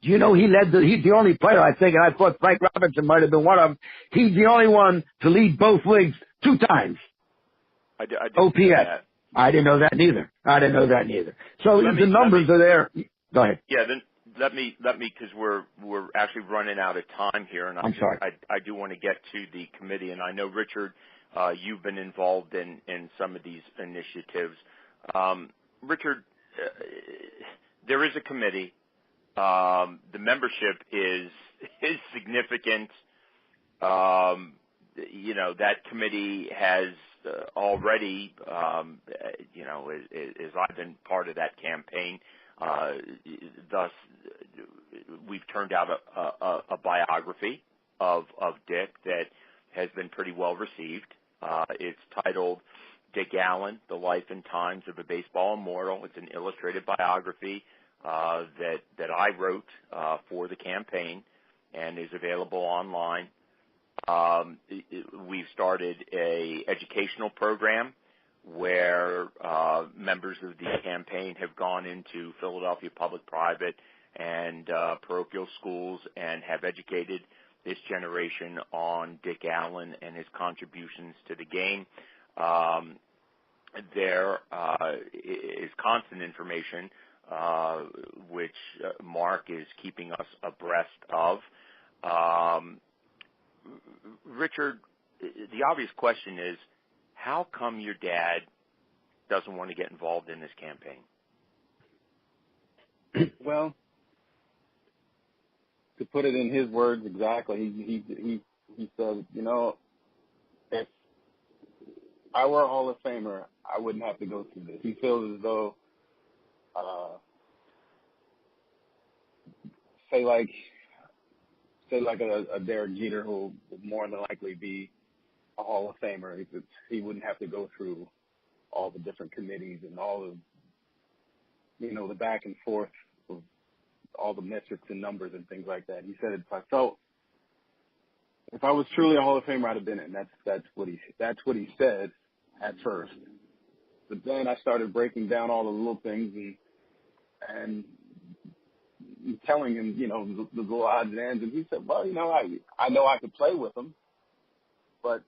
Do you know he's the only player, I think, and I thought Frank Robinson might have been one of them. He's the only one to lead both leagues 2 times. I didn't OPS. know that. I didn't know that neither. So the numbers are there. Go ahead. Yeah, then let me, because we're actually running out of time here, and I'm sorry. I do want to get to the committee, and I know, Richard, you've been involved in some of these initiatives. Richard, there is a committee. The membership is significant. That committee has already, as I've been part of that campaign, thus we've turned out a biography of Dick that has been pretty well received. It's titled Dick Allen, The Life and Times of a Baseball Immortal. It's an illustrated biography that I wrote for the campaign and is available online. We've started a educational program where members of the campaign have gone into Philadelphia public, private, and parochial schools and have educated this generation on Dick Allen and his contributions to the game. There is constant information which Mark is keeping us abreast of. Richard, the obvious question is, how come your dad doesn't want to get involved in this campaign? Well, to put it in his words exactly, he said, if I were a Hall of Famer, I wouldn't have to go through this. He feels as though say like a Derek Jeter who will more than likely be a Hall of Famer. He wouldn't have to go through all the different committees and all of, the back and forth of all the metrics and numbers and things like that. He said if I was truly a Hall of Famer, I'd have been in. That's what he said at first. But then I started breaking down all the little things and telling him, the little odds and ends. And he said, well, I know I could play with them, but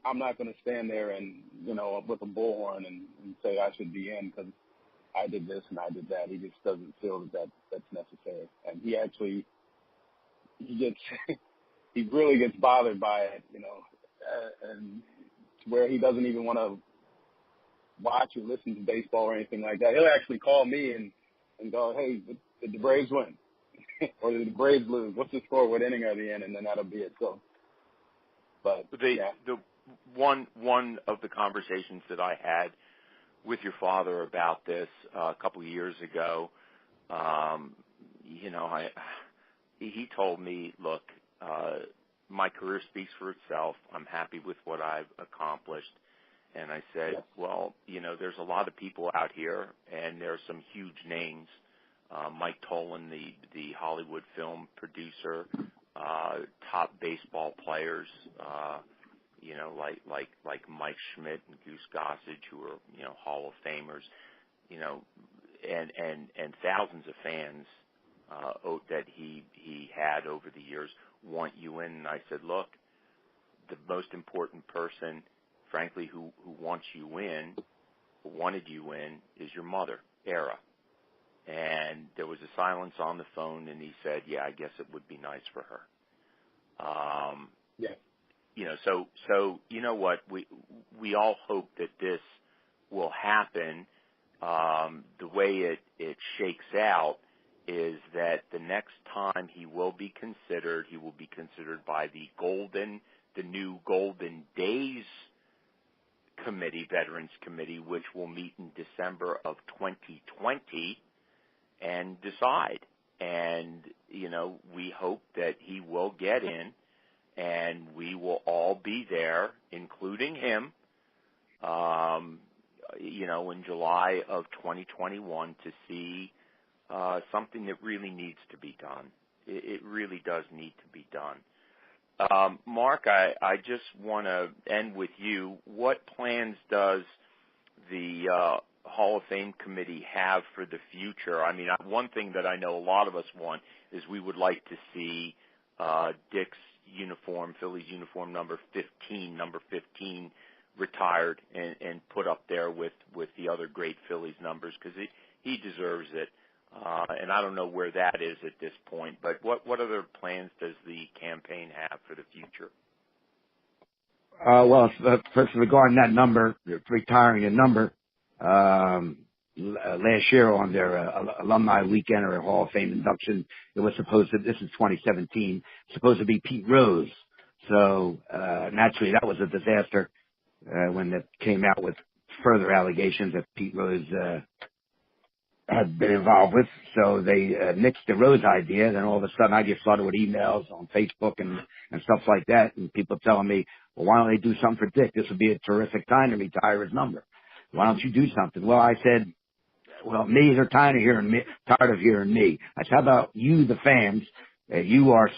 I'm not going to stand there and, with a bullhorn and say I should be in because I did this and I did that. He just doesn't feel that's necessary. And he really gets bothered by it, and to where he doesn't even want to watch or listen to baseball or anything like that. He'll actually call me and go, hey, did the Braves win? Or did the Braves lose? What's the score? What inning are they in? And then that'll be it. So, but yeah. The one of the conversations that I had with your father about this a couple of years ago, he told me, look, my career speaks for itself. I'm happy with what I've accomplished. And I said, well, there's a lot of people out here, and there are some huge names. Mike Tolan, the Hollywood film producer, top baseball players, like Mike Schmidt and Goose Gossage, who are, Hall of Famers, and thousands of fans that he had over the years want you in. And I said, look, the most important person, frankly, who wants you in, who wanted you in, is your mother, Era. And there was a silence on the phone, and he said, yeah, I guess it would be nice for her. So you know what? We all hope that this will happen. The way it shakes out is that the next time he will be considered by the new Golden Days Committee, Veterans Committee, which will meet in December of 2020 and decide. And, we hope that he will get in, and we will all be there, including him, in July of 2021 to see something that really needs to be done. It really does need to be done. Mark, I just want to end with you. What plans does the Hall of Fame committee have for the future? I mean, one thing that I know a lot of us want is we would like to see Dick's uniform, Phillies uniform number 15, retired and put up there with the other great Phillies numbers, because he deserves it. And I don't know where that is at this point, but what other plans does the campaign have for the future? First regarding that number, retiring a number, last year on their alumni weekend or Hall of Fame induction, it was supposed to, this is 2017, supposed to be Pete Rose. So naturally that was a disaster when it came out with further allegations that Pete Rose had been involved with. So they nixed the Rose idea. Then all of a sudden I get flooded with emails on Facebook and stuff like that, and people telling me, well, why don't they do something for Dick? This would be a terrific time to retire his number. Why don't you do something? Well, I said, well, millies are tired of hearing me. I said, how about you, the fans?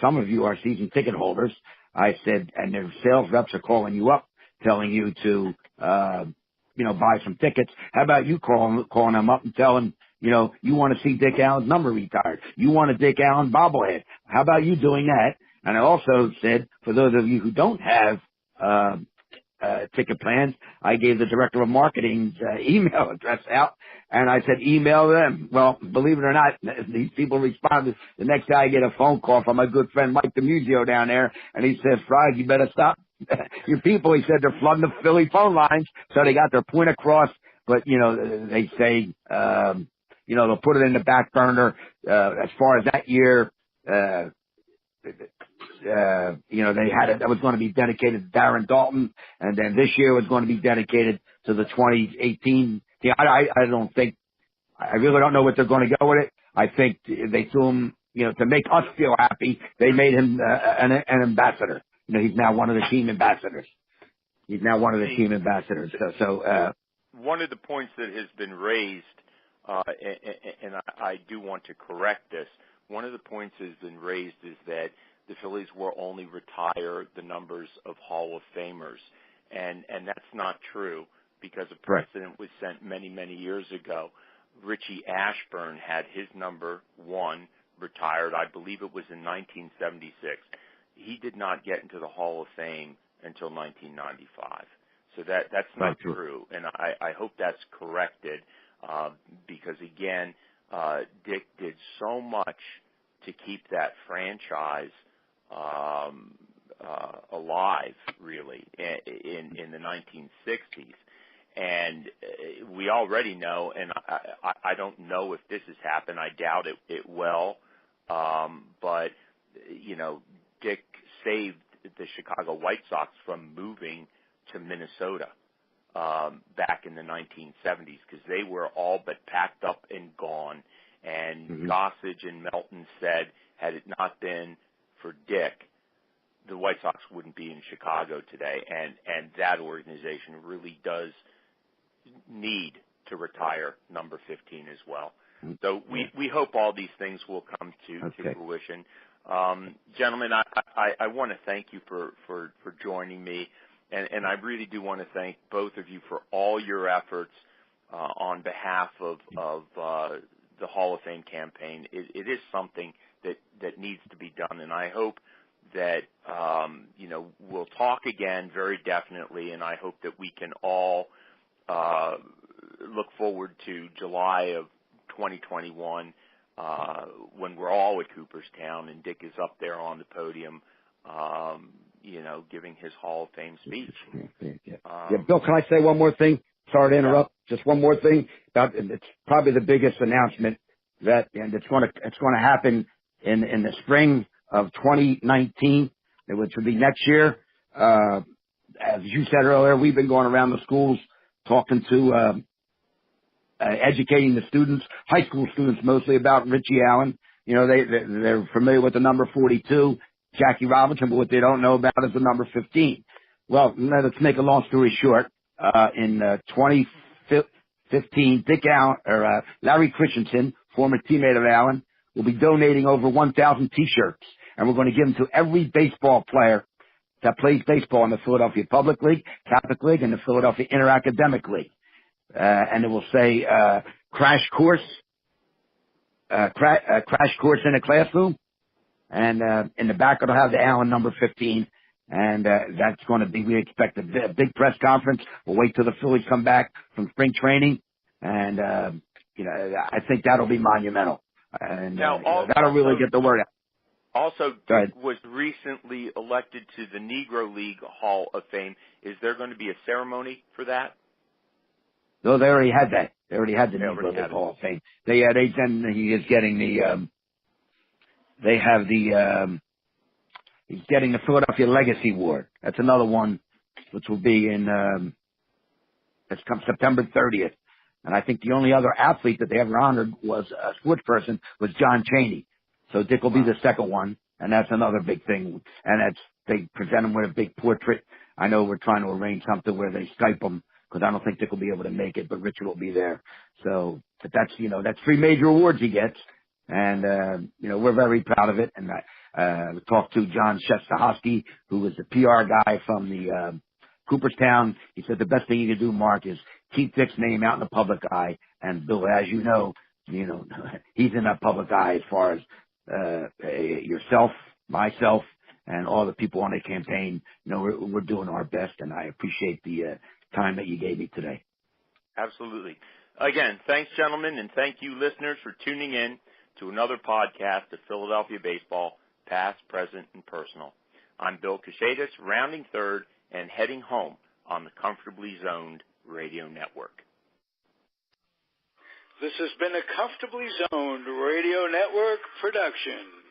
Some of you are season ticket holders. I said, and their sales reps are calling you up, telling you to, buy some tickets. How about you calling them up and telling, you want to see Dick Allen's number retired. You want a Dick Allen bobblehead. How about you doing that? And I also said, for those of you who don't have, ticket plans, I gave the director of marketing's email address out, and I said, email them. Well, believe it or not, these people responded. The next day I get a phone call from my good friend Mike DiMuzio down there, and he said, Fries, you better stop your people. He said they're flooding the Philly phone lines, so they got their point across, but, they say, they'll put it in the back burner. As far as that year, they had it that was going to be dedicated to Darren Dalton, and then this year was going to be dedicated to the 2018. I really don't know what they're going to go with it. I think they threw him to make us feel happy, they made him an ambassador. He's now one of the team ambassadors. One of the points that has been raised, and I do want to correct this, one of the points that has been raised is that the Phillies will only retire the numbers of Hall of Famers. And that's not true, because a precedent was set many, many years ago. Richie Ashburn had his number 1 retired. I believe it was in 1976. He did not get into the Hall of Fame until 1995. So that's not true. And I hope that's corrected, because, again, Dick did so much to keep that franchise alive, really, in the 1960s. And we already know, and I don't know if this has happened. I doubt it will. But, Dick saved the Chicago White Sox from moving to Minnesota back in the 1970s, because they were all but packed up and gone. And Gossage and Melton said, had it not been for Dick, the White Sox wouldn't be in Chicago today. And that organization really does need to retire number 15 as well. So we hope all these things will come to fruition. Gentlemen, I want to thank you for joining me, and I really do want to thank both of you for all your efforts on behalf of the Hall of Fame campaign. It is something that needs to be done, and I hope that we'll talk again very definitely, and I hope that we can all look forward to July of 2021 when we're all at Cooperstown and Dick is up there on the podium, giving his Hall of Fame speech. Bill, can I say one more thing? Sorry to interrupt. Just one more thing. It's probably the biggest announcement and it's going to happen in the spring of 2019, which will be next year. As you said earlier, we've been going around the schools talking to educating the students, high school students mostly, about Richie Allen. They're familiar with the number 42, Jackie Robinson, but what they don't know about is the number 15. Well, let's make a long story short. In 2015, Dick Allen, Larry Christensen, former teammate of Allen, will be donating over 1,000 T-shirts, and we're going to give them to every baseball player that plays baseball in the Philadelphia Public League, Catholic League, and the Philadelphia Inter-Academic League. And it will say crash course in a classroom, and in the back it'll have the Allen number 15, and that's going to be, we expect a big press conference. We'll wait till the Phillies come back from spring training, and I think that'll be monumental, and that'll really get the word out. Also, was recently elected to the Negro League Hall of Fame. Is there going to be a ceremony for that? No, they already had that. They already had the Negro League Hall of Fame. He is getting he's getting the Philadelphia Legacy Award. That's another one, which will be that's come September 30th. And I think the only other athlete that they ever honored was a sports person, was John Chaney. So Dick will be the second one, and that's another big thing. And they present him with a big portrait. I know we're trying to arrange something where they Skype him, because I don't think Dick will be able to make it, but Richard will be there. So, but that's 3 major awards he gets, and we're very proud of it. And we talked to John Shestahowski, who was the PR guy from the Cooperstown. He said the best thing you can do, Mark, is keep Dick's name out in the public eye. And Bill, as you know, he's in that public eye as far as yourself, myself, and all the people on the campaign. We're doing our best, and I appreciate the time that you gave me today. Absolutely. Again, thanks, gentlemen, and thank you, listeners, for tuning in to another podcast of Philadelphia Baseball, past, present, and personal. I'm Bill Kashatus, rounding third and heading home on the Comfortably Zoned Radio Network. This has been a Comfortably Zoned Radio Network production.